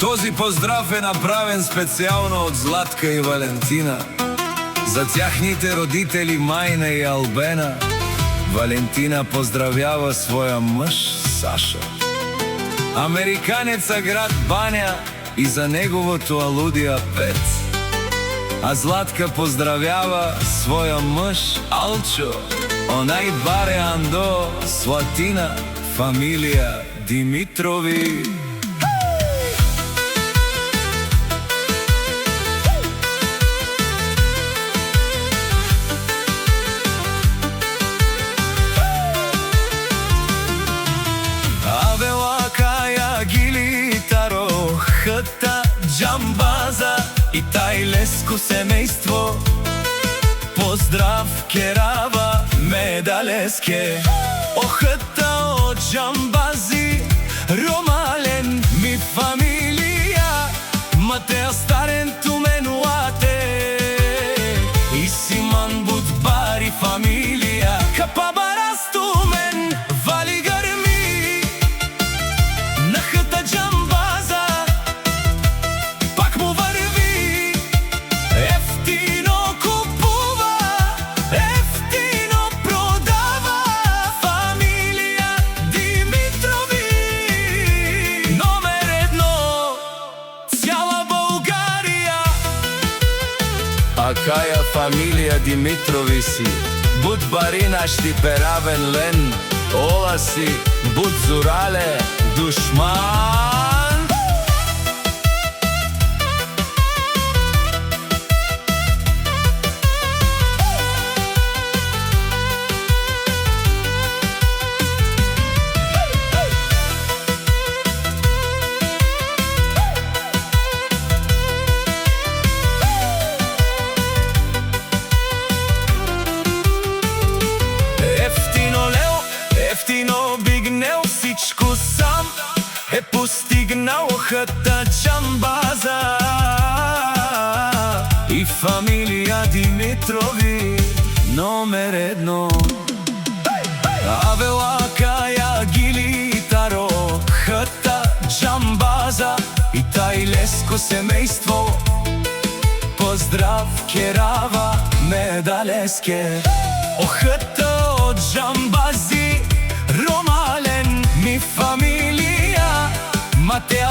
Този поздрав е направен специјално од Златка и Валентина. За тяхните родители Мајна и Албена. Валентина поздравява своја мъж Саша, американеца град Банја, и за неговото алудија Пет. А Златка поздравява своја мъж Алчо, онај баре Андо, Слатина, фамилија Димитрови. Джамбаза и тајлеско семејство. Поздрав Керава Медалеске. Охата од Джамбази, Ромален ми фамилија, Матеа Старен Туменуате и Симан Будбари фамилија. Капабарас Тумен Вали Гарми на хата Джамбаза. Пак му върви, ефтино купува, ефтино продава. Фамилија Димитрови, номер едно, цяла Българија. А каја фамилија Димитрови си? Будбаринаш ти перавен лен, ола си Будзурале душман. Ефтино бигнел всичко сам, е постигнал хата Джамбаза и фамилија Димитрови, номер едно. Авела каја гилитаро, хата Джамбаза и тајлеско семејство. Поздрав Керава Медалеске. Охата од Джамбази, Ромален ми фамилија, Матеа